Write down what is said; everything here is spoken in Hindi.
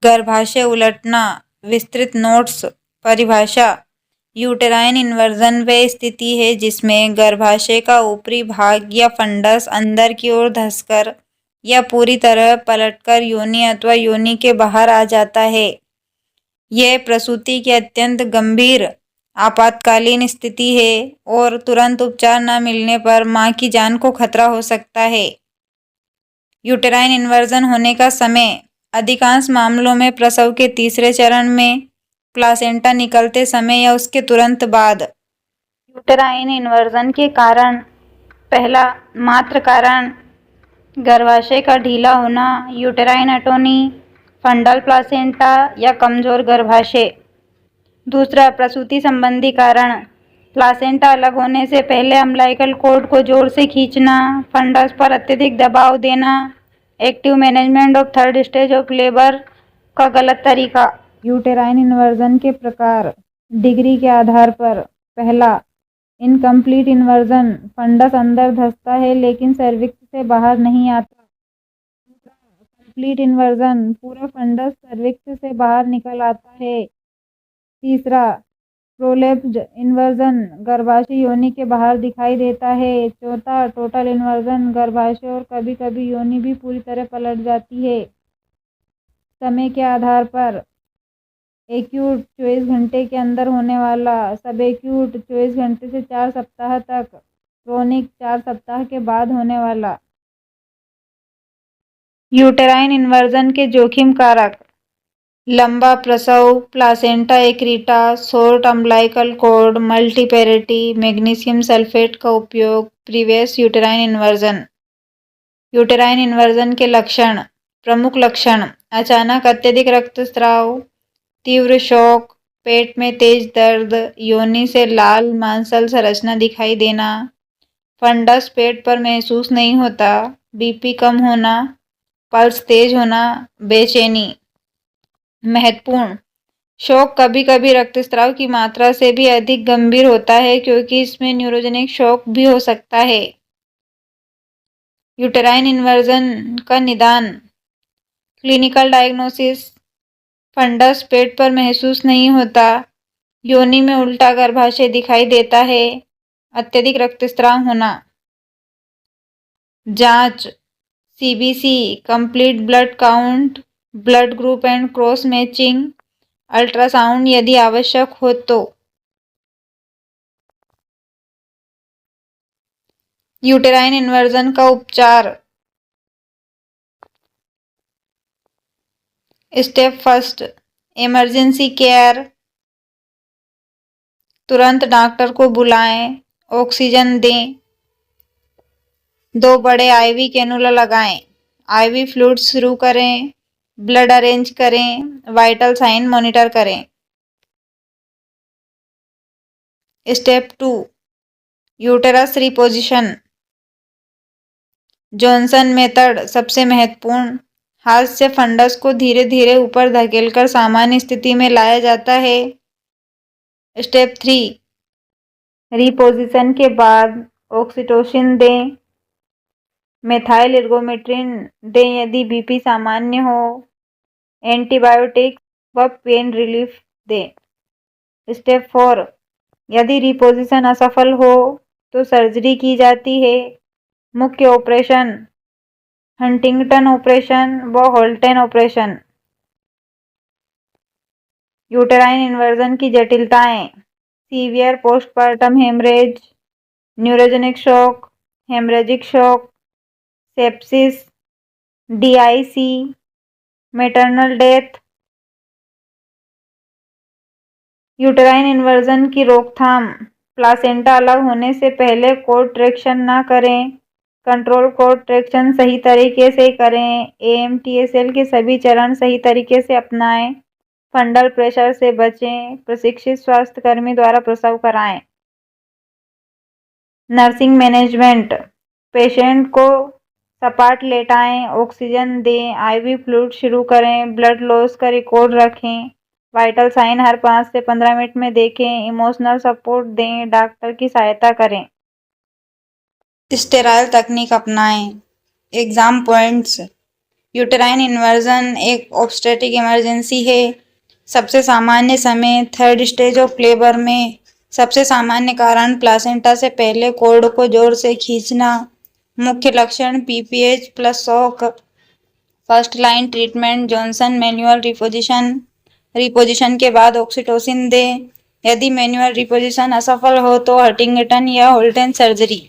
गर्भाशय उलटना, विस्तृत नोट्स। परिभाषा: यूटेराइन इन्वर्जन वह स्थिति है जिसमें गर्भाशय का ऊपरी भाग या फंडस अंदर की ओर धंसकर या पूरी तरह पलटकर योनि अथवा योनि के बाहर आ जाता है। यह प्रसूति की अत्यंत गंभीर आपातकालीन स्थिति है और तुरंत उपचार न मिलने पर मां की जान को खतरा हो सकता है। यूटेराइन इन्वर्जन होने का समय: अधिकांश मामलों में प्रसव के तीसरे चरण में, प्लासेंटा निकलते समय या उसके तुरंत बाद। यूटेराइन इन्वर्जन के कारण: पहला मात्र कारण गर्भाशय का ढीला होना, यूटेराइन अटोनी, फंडल प्लासेंटा या कमजोर गर्भाशय। दूसरा प्रसूति संबंधी कारण: प्लासेंटा अलग होने से पहले अम्बिलाइकल कॉर्ड को जोर से खींचना, फंडस पर अत्यधिक दबाव देना, active management of third stage of labour का गलत तरीका। यूटेराइन इन्वर्जन के प्रकार: डिग्री के आधार पर। पहला इनकम्प्लीट इन्वर्जन, फंडस अंदर धंसता है लेकिन सर्विक्स से बाहर नहीं आता। दूसरा कंप्लीट इन्वर्जन, पूरा फंडस सर्विक्स से बाहर निकल आता है। तीसरा प्रोलैप्स्ड इन्वर्जन, गर्भाशय योनि के बाहर दिखाई देता है। चौथा टोटल इन्वर्जन, गर्भाशय और कभी कभी योनि भी पूरी तरह पलट जाती है। समय के आधार पर: एक्यूट 24 घंटे के अंदर होने वाला, सब एक्यूट 24 घंटे से 4 सप्ताह तक, क्रोनिक 4 सप्ताह के बाद होने वाला। यूटेराइन इन्वर्जन के जोखिम कारक: लंबा प्रसव, placenta accreta, short umbilical cord, multiparity, magnesium sulphate का उपयोग, previous uterine inversion. Uterine inversion के लक्षण: प्रमुख लक्षण: अचानक अत्यधिक रक्तस्राव, तीव्र शॉक, पेट में तेज दर्द, योनि से लाल मांसल संरचना दिखाई देना, फंडस पेट पर महसूस नहीं होता, बीपी कम होना, पल्स तेज होना, बेचैनी। महत्वपूर्ण: शॉक कभी कभी रक्तस्राव की मात्रा से भी अधिक गंभीर होता है क्योंकि इसमें न्यूरोजेनिक शॉक भी हो सकता है। यूटेराइन इन्वर्जन का निदान: क्लिनिकल डायग्नोसिस: फंडस पेट पर महसूस नहीं होता, योनि में उल्टा गर्भाशय दिखाई देता है, अत्यधिक रक्तस्राव होना। जांच: CBC, complete blood count, blood group and cross matching, ultrasound यदि आवश्यक हो तो। यूटेराइन इन्वर्जन का उपचार: स्टेप फर्स्ट, इमरजेंसी केयर, तुरंत डॉक्टर को बुलाएं, ऑक्सीजन दें, 2 बड़े आईवी कैनुला लगाएं, आईवी फ्लूइड शुरू करें, ब्लड अरेंज करें, वाइटल साइन मॉनिटर करें। Step 2, uterus reposition. Johnson method सबसे महत्वपूर्ण। हाथ से फंडस को धीरे धीरे ऊपर धकेलकर सामान्य स्थिति में लाया जाता है। स्टेप 3, रिपोजिशन के बाद ऑक्सीटोसिन दें, मेथाइल एर्गोमेट्रिन दें यदि बीपी सामान्य हो, एंटीबायोटिक्स व पेन रिलीफ दें। स्टेप 4, यदि रिपोजिशन असफल हो तो सर्जरी की जाती है। मुख्य ऑपरेशन: हंटिंगटन ऑपरेशन व होल्टेन ऑपरेशन। यूटेराइन इन्वर्जन की जटिलताएं: severe postpartum haemorrhage, neurogenic shock, haemorrhagic shock, sepsis, DIC, maternal death. Uterine inversion की रोकथाम: प्लासेंटा अलग होने से पहले कॉर्ड ट्रैक्शन न करें, कंट्रोल कॉर्ड ट्रैक्शन सही तरीके से करें, एएमटीएसएल के सभी चरण सही तरीके से अपनाएं, फंडल प्रेशर से बचें, प्रशिक्षित स्वास्थ्यकर्मी द्वारा प्रसव कराएं। नर्सिंग मैनेजमेंट: पेशेंट को सपाट लेटाएं, ऑक्सीजन दें, आईवी फ्लूइड शुरू करें, ब्लड लॉस का रिकॉर्ड रखें, वाइटल साइन हर 5 से 15 मिनट में देखें, इमोशनल सपोर्ट दें, डॉक्टर की सहायता करें। स्टेराइल तकनीक अपनाएं। एग्जाम पॉइंट्स: यूटेराइन इन्वर्जन एक ऑब्स्टेट्रिक इमरजेंसी है। सबसे सामान्य समय थर्ड स्टेज ऑफ लेबर में। सबसे सामान्य कारण प्लासेंटा से पहले कॉर्ड को जोर से खींचना। मुख्य लक्षण PPH plus shock. First line treatment Johnson manual reposition के बाद ऑक्सीटोसिन दें। यदि मैनुअल रिपोजिशन असफल हो तो हंटिंगटन या होल्टन सर्जरी।